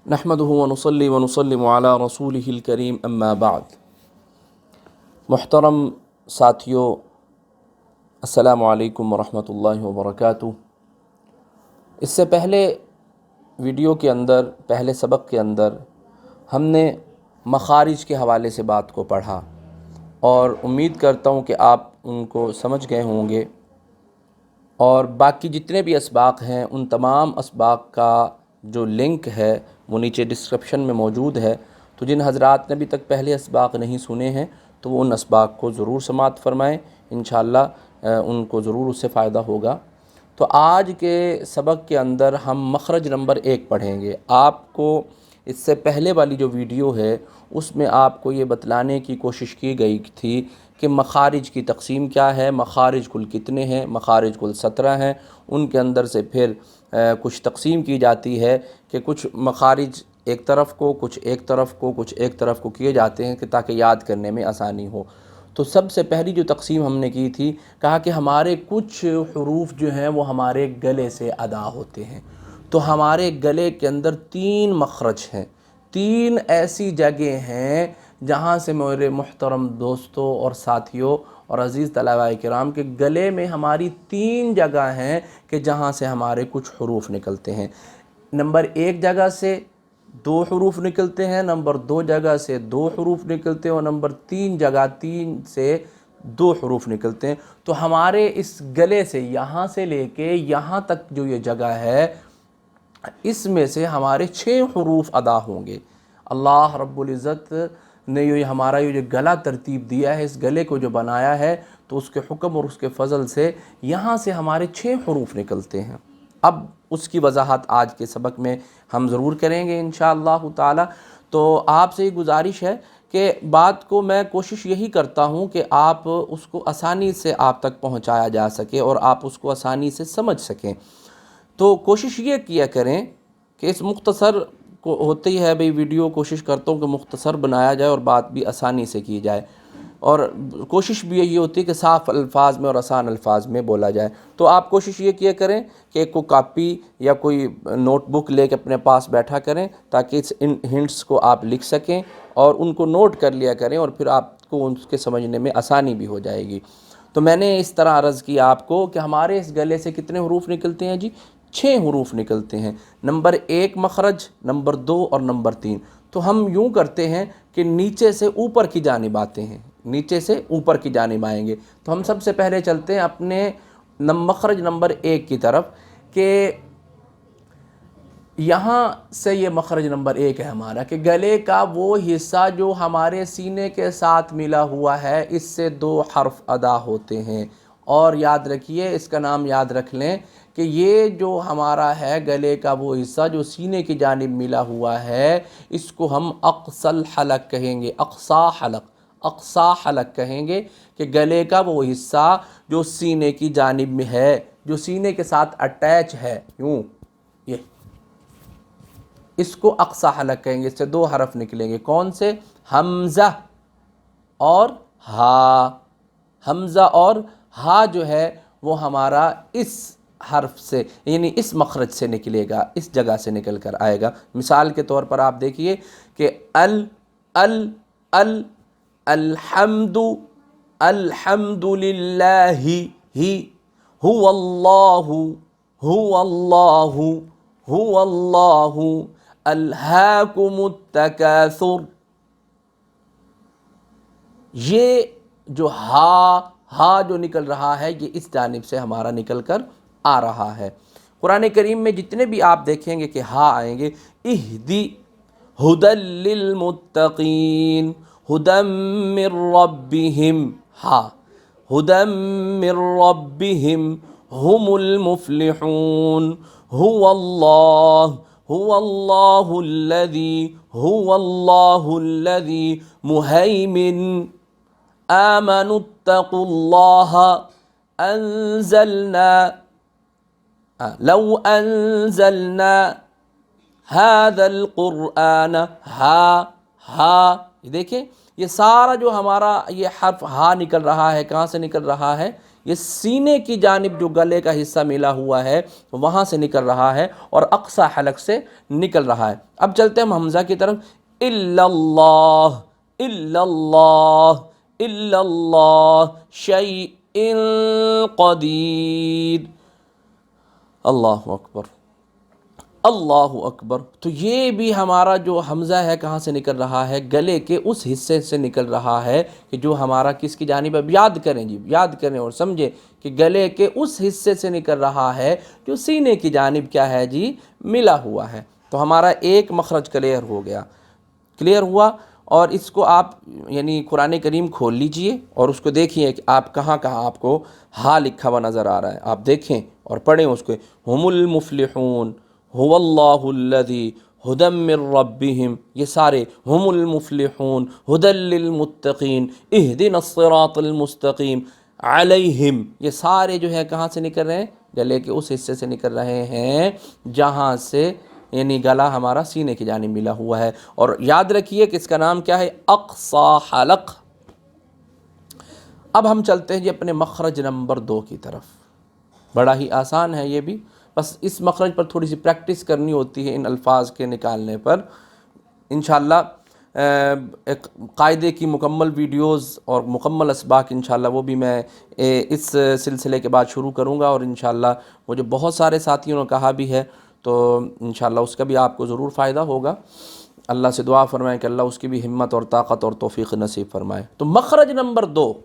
نحمده ونصلي ونسلم علی رسولہ الکریم اما بعد۔ محترم ساتھیو، السلام علیکم ورحمۃ اللہ وبرکاتہ۔ اس سے پہلے ویڈیو کے اندر، پہلے سبق کے اندر ہم نے مخارج کے حوالے سے بات کو پڑھا اور امید کرتا ہوں کہ آپ ان کو سمجھ گئے ہوں گے، اور باقی جتنے بھی اسباق ہیں ان تمام اسباق کا جو لنک ہے وہ نیچے ڈسکرپشن میں موجود ہے۔ تو جن حضرات نے ابھی تک پہلے اسباق نہیں سنے ہیں تو وہ ان اسباق کو ضرور سماعت فرمائیں، انشاءاللہ ان کو ضرور اس سے فائدہ ہوگا۔ تو آج کے سبق کے اندر ہم مخرج نمبر 1 پڑھیں گے۔ آپ کو اس سے پہلے والی جو ویڈیو ہے اس میں آپ کو یہ بتلانے کی کوشش کی گئی تھی کہ مخارج کی تقسیم کیا ہے، مخارج کل کتنے ہیں۔ مخارج کل 17 ہیں، ان کے اندر سے پھر کچھ تقسیم کی جاتی ہے کہ کچھ مخارج ایک طرف کو، کچھ ایک طرف کو، کچھ ایک طرف کو کیے جاتے ہیں کہ تاکہ یاد کرنے میں آسانی ہو۔ تو سب سے پہلی جو تقسیم ہم نے کی تھی، کہا کہ ہمارے کچھ حروف جو ہیں وہ ہمارے گلے سے ادا ہوتے ہیں۔ تو ہمارے گلے کے اندر 3 مخرج ہیں، 3 ایسی جگہیں ہیں جہاں سے میرے محترم دوستوں اور ساتھیوں اور عزیز طلباء کرام کے گلے میں ہماری 3 جگہ ہیں کہ جہاں سے ہمارے کچھ حروف نکلتے ہیں۔ نمبر 1 جگہ سے 2 حروف نکلتے ہیں، نمبر 2 جگہ سے 2 حروف نکلتے ہیں، اور نمبر 3 جگہ 3 سے 2 حروف نکلتے ہیں۔ تو ہمارے اس گلے سے یہاں سے لے کے یہاں تک جو یہ جگہ ہے، اس میں سے ہمارے 6 حروف ادا ہوں گے۔ اللہ رب العزت نے یہ ہمارا یہ جو گلا ترتیب دیا ہے، اس گلے کو جو بنایا ہے، تو اس کے حکم اور اس کے فضل سے یہاں سے ہمارے 6 حروف نکلتے ہیں۔ اب اس کی وضاحت آج کے سبق میں ہم ضرور کریں گے انشاءاللہ تعالی۔ تو آپ سے یہ گزارش ہے کہ بات کو میں کوشش یہی کرتا ہوں کہ آپ اس کو آسانی سے آپ تک پہنچایا جا سکے اور آپ اس کو آسانی سے سمجھ سکیں۔ تو کوشش یہ کیا کریں کہ اس مختصر کو ہوتی ہے بھئی ویڈیو، کوشش کرتا ہوں کہ مختصر بنایا جائے اور بات بھی آسانی سے کی جائے، اور کوشش بھی یہی ہوتی ہے کہ صاف الفاظ میں اور آسان الفاظ میں بولا جائے۔ تو آپ کوشش یہ کیا کریں کہ کوئی کاپی یا کوئی نوٹ بک لے کے اپنے پاس بیٹھا کریں تاکہ ان ہنٹس کو آپ لکھ سکیں اور ان کو نوٹ کر لیا کریں، اور پھر آپ کو ان کے سمجھنے میں آسانی بھی ہو جائے گی۔ تو میں نے اس طرح عرض کیا آپ کو کہ ہمارے اس گلے سے کتنے حروف نکلتے ہیں جی؟ 6 حروف نکلتے ہیں۔ نمبر 1 مخرج، نمبر 2 اور نمبر 3۔ تو ہم یوں کرتے ہیں کہ نیچے سے اوپر کی جانب آتے ہیں، نیچے سے اوپر کی جانب آئیں گے۔ تو ہم سب سے پہلے چلتے ہیں اپنے مخرج نمبر 1 کی طرف، کہ یہاں سے یہ مخرج نمبر 1 ہے ہمارا، کہ گلے کا وہ حصہ جو ہمارے سینے کے ساتھ ملا ہوا ہے، اس سے 2 حرف ادا ہوتے ہیں۔ اور یاد رکھیے، اس کا نام یاد رکھ لیں کہ یہ جو ہمارا ہے گلے کا وہ حصہ جو سینے کی جانب ملا ہوا ہے، اس کو ہم اقصی الحلق کہیں گے، اقصی حلق کہیں گے، کہ گلے کا وہ حصہ جو سینے کی جانب میں ہے، جو سینے کے ساتھ اٹیچ ہے، یوں یہ، اس کو اقصی حلق کہیں گے۔ اس سے 2 حرف نکلیں گے، کون سے؟ حمزہ اور ہا۔ حمزہ اور ہا جو ہے وہ ہمارا اس حرف سے، یعنی اس مخرج سے نکلے گا، اس جگہ سے نکل کر آئے گا۔ مثال کے طور پر آپ دیکھیے کہ الحمد، الحمد للہ، ہی، هو اللہ، هو اللہ، هو اللہ، الہاکم التکاثر۔ یہ جو ہا جو نکل رہا ہے، یہ اس جانب سے ہمارا نکل کر آ رہا ہے۔ قرآن کریم میں جتنے بھی آپ دیکھیں گے کہ ہا آئیں گے، اہدی ہدی للمتقین، ہدی من ربہم، ہا، ہدی من ربہم ہم المفلحون، هو اللہ، هو اللہ الذی، هو اللہ الذی مہیمن، آمنوا اتقوا اللہ، انزلنا، لو انزلنا هذا القرآن، ہا، یہ دیکھیں، یہ سارا جو ہمارا یہ حرف ہا نکل رہا ہے، کہاں سے نکل رہا ہے؟ یہ سینے کی جانب جو گلے کا حصہ ملا ہوا ہے وہاں سے نکل رہا ہے اور اقصی حلق سے نکل رہا ہے۔ اب چلتے ہیں ہم حمزہ کی طرف، الا اللہ، الا اللہ، الا اللہ شیء قدیر، اللہ اکبر، اللہ اکبر۔ تو یہ بھی ہمارا جو حمزہ ہے کہاں سے نکل رہا ہے؟ گلے کے اس حصے سے نکل رہا ہے کہ جو ہمارا کس کی جانب، اب یاد کریں جی، یاد کریں اور سمجھیں کہ گلے کے اس حصے سے نکل رہا ہے جو سینے کی جانب کیا ہے جی، ملا ہوا ہے۔ تو ہمارا ایک مخرج کلیئر ہو گیا، کلیئر ہوا۔ اور اس کو آپ یعنی قرآن کریم کھول لیجئے اور اس کو دیکھیے کہ آپ کہاں کہاں آپ کو ہا لکھا ہوا نظر آ رہا ہے، آپ دیکھیں اور پڑھیں اس کو۔ ہم المفلحون، هو اللہ الذی ھدی من ربہم، یہ سارے ہم المفلحون، ھدی للمتقین، اہدنا الصراط المستقیم، علیہم، یہ سارے جو ہے کہاں سے نکل رہے ہیں؟ گلے کے اس حصے سے نکل رہے ہیں جہاں سے یعنی گلا ہمارا سینے کی جانب ملا ہوا ہے۔ اور یاد رکھیے کہ اس کا نام کیا ہے؟ اقصی حلق۔ اب ہم چلتے ہیں جی اپنے مخرج نمبر 2 کی طرف، بڑا ہی آسان ہے یہ بھی، بس اس مخرج پر تھوڑی سی پریکٹس کرنی ہوتی ہے ان الفاظ کے نکالنے پر۔ انشاءاللہ ایک قاعدے کی مکمل ویڈیوز اور مکمل اسباق انشاءاللہ وہ بھی میں اس سلسلے کے بعد شروع کروں گا، اور انشاءاللہ مجھے بہت سارے ساتھیوں نے کہا بھی ہے، تو انشاءاللہ اس کا بھی آپ کو ضرور فائدہ ہوگا۔ اللہ سے دعا فرمائیں کہ اللہ اس کی بھی ہمت اور طاقت اور توفیق نصیب فرمائے۔ تو مخرج نمبر 2،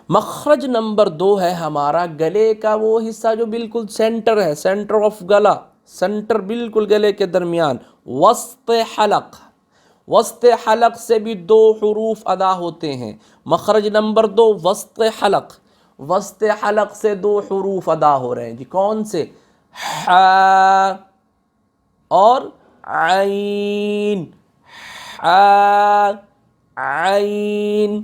مخرج نمبر 2 ہے ہمارا گلے کا وہ حصہ جو بالکل سینٹر ہے، سینٹر آف گلا، سینٹر بالکل گلے کے درمیان، وسط حلق۔ وسط حلق سے بھی 2 حروف ادا ہوتے ہیں۔ مخرج نمبر 2 وسط حلق، وسط حلق سے 2 حروف ادا ہو رہے ہیں جی، کون سے؟ ح اور عین، ح عین،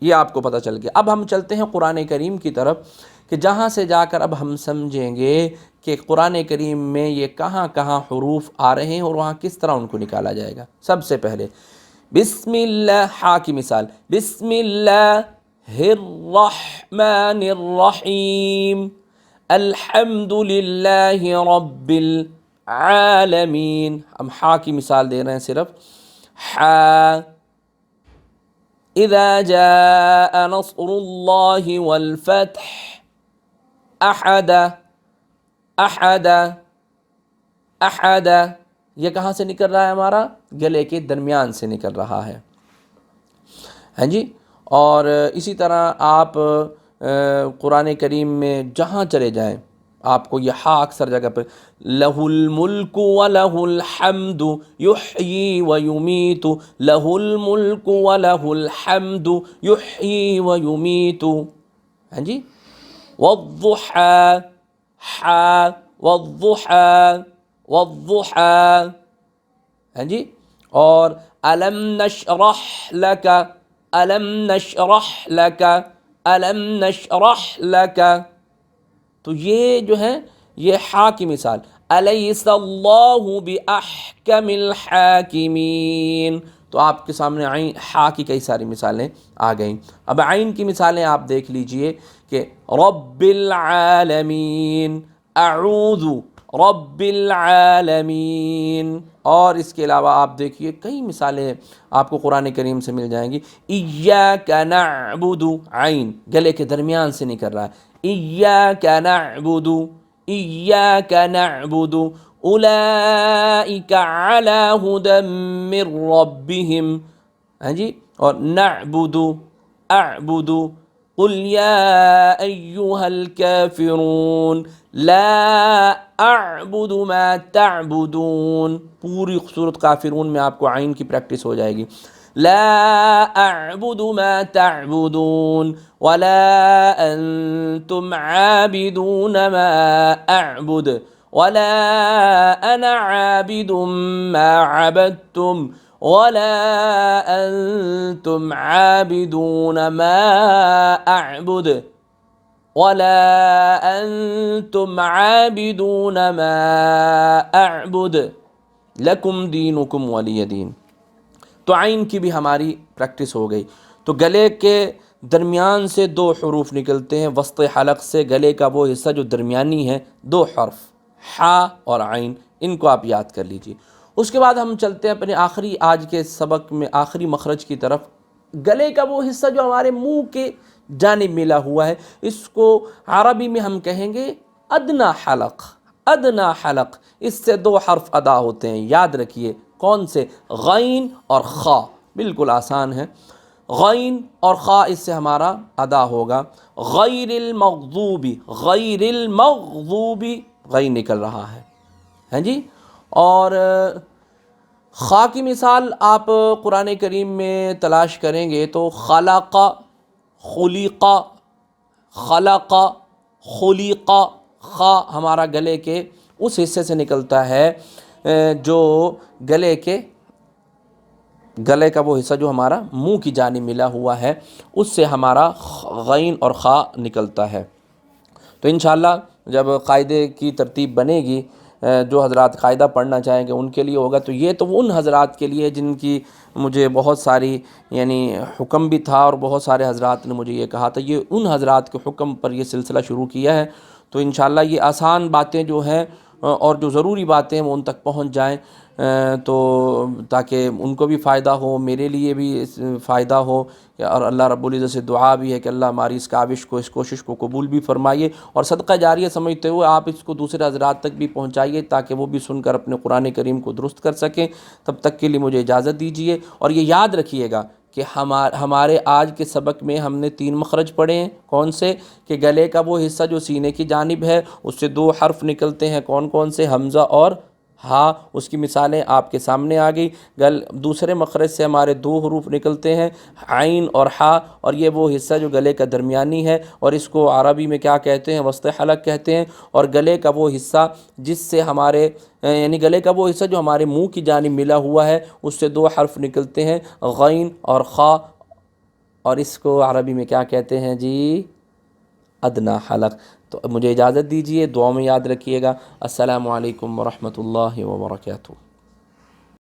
یہ آپ کو پتہ چل گیا۔ اب ہم چلتے ہیں قرآن کریم کی طرف کہ جہاں سے جا کر اب ہم سمجھیں گے کہ قرآن کریم میں یہ کہاں کہاں حروف آ رہے ہیں اور وہاں کس طرح ان کو نکالا جائے گا۔ سب سے پہلے بسم اللہ، ہا کی مثال، بسم اللہ الرحمن الرحیم، الحمد للہ رب العالمین۔ ہم ہا کی مثال دے رہے ہیں صرف، ہا اذا جاء نصر اللہ والفتح، احد، احد، احد، یہ کہاں سے نکل رہا ہے؟ ہمارا گلے کے درمیان سے نکل رہا ہے، ہاں جی۔ اور اسی طرح آپ قرآن کریم میں جہاں چلے جائیں آپ کو یہ ہا اکثر جگہ پہ، لہ الملک ولہ الحمد یحیی ویمیت، لہ الملک ولہ الحمد یحیی ویمیت، ہاں جی۔ والضحی، حا، والضحی، والضحی، ہاں جی۔ اور الم نشرح لک، الم نشرح لک، الم نشرح لک، تو یہ جو ہے یہ ہا کی مثال، الیس اللہ باحکم الحاکمین، تو آپ کے سامنے عین، ہا کی کئی ساری مثالیں آ گئیں۔ اب عین کی مثالیں آپ دیکھ لیجئے کہ رب العالمین، اعوذ رب العالمین، اور اس کے علاوہ آپ دیکھیے کئی مثالیں آپ کو قرآن کریم سے مل جائیں گی۔ ایاک نعبد، عین گلے کے درمیان سے نکل رہا ہے، ایاک نعبد، ایاک نعبد، اولئک علی ھدی من ربہم، ہاں جی۔ اور نعبد، اعبد، قل یا ایہا الکافرون لا اعبد ما تعبدون، پوری صورت کافرون میں آپ کو عین کی پریکٹس ہو جائے گی، لا اعبد ما تعبدون ولا انتم عابدون ما اعبد ولا انا عابد ما عبدتم ولا انتم عابدون ما اعبد ولا انتم عابدون ما اعبد لکم دینکم ولی دین۔ تو عین کی بھی ہماری پریکٹس ہو گئی۔ تو گلے کے درمیان سے دو حروف نکلتے ہیں، وسط حلق سے گلے کا وہ حصہ جو درمیانی ہے، دو حرف حا اور عین، ان کو آپ یاد کر لیجئے۔ اس کے بعد ہم چلتے ہیں اپنے آخری آج کے سبق میں آخری مخرج کی طرف۔ گلے کا وہ حصہ جو ہمارے منہ کے جانب ملا ہوا ہے، اس کو عربی میں ہم کہیں گے ادنا حلق۔ ادنا حلق، اس سے دو حرف ادا ہوتے ہیں، یاد رکھیے کون سے؟ غین اور خا، بالکل آسان ہے۔ غین اور خا اس سے ہمارا ادا ہوگا، غیر المغضوبی، غیر المغضوبی، غین نکل رہا ہے، ہاں جی۔ اور خا کی مثال آپ قرآن کریم میں تلاش کریں گے تو خلق، خلق، خلق، خلق، خا ہمارا گلے کے اس حصے سے نکلتا ہے جو گلے کا وہ حصہ جو ہمارا منہ کی جانب ملا ہوا ہے، اس سے ہمارا غین اور خا نکلتا ہے۔ تو انشاءاللہ جب قاعدے کی ترتیب بنے گی، جو حضرات قاعدہ پڑھنا چاہیں گے ان کے لیے ہوگا، تو یہ تو ان حضرات کے لیے جن کی مجھے بہت ساری یعنی حکم بھی تھا اور بہت سارے حضرات نے مجھے یہ کہا تھا، یہ ان حضرات کے حکم پر یہ سلسلہ شروع کیا ہے۔ تو انشاءاللہ یہ آسان باتیں جو ہیں اور جو ضروری باتیں ہیں وہ ان تک پہنچ جائیں، تو تاکہ ان کو بھی فائدہ ہو، میرے لیے بھی فائدہ ہو، اور اللہ رب العزت سے دعا بھی ہے کہ اللہ ہماری اس کاوش کو، اس کوشش کو قبول بھی فرمائیے، اور صدقہ جاریہ سمجھتے ہوئے آپ اس کو دوسرے حضرات تک بھی پہنچائیے تاکہ وہ بھی سن کر اپنے قرآن کریم کو درست کر سکیں۔ تب تک کے لیے مجھے اجازت دیجیے، اور یہ یاد رکھیے گا کہ ہمارے آج کے سبق میں ہم نے 3 مخرج پڑھے ہیں، کون سے؟ کہ گلے کا وہ حصہ جو سینے کی جانب ہے اس سے 2 حرف نکلتے ہیں، کون کون سے؟ حمزہ اور ہاں، اس کی مثالیں آپ کے سامنے آ گئی۔ دوسرے مخرج سے ہمارے 2 حروف نکلتے ہیں، عین اور ہا، اور یہ وہ حصہ جو گلے کا درمیانی ہے، اور اس کو عربی میں کیا کہتے ہیں؟ وسط حلق کہتے ہیں۔ اور گلے کا وہ حصہ جس سے ہمارے یعنی گلے کا وہ حصہ جو ہمارے منہ کی جانب ملا ہوا ہے، اس سے 2 حرف نکلتے ہیں، غین اور خا، اور اس کو عربی میں کیا کہتے ہیں جی؟ ادنا حلق۔ تو مجھے اجازت دیجیے، دعا میں یاد رکھیے گا۔ السلام علیکم ورحمۃ اللہ وبرکاتہ۔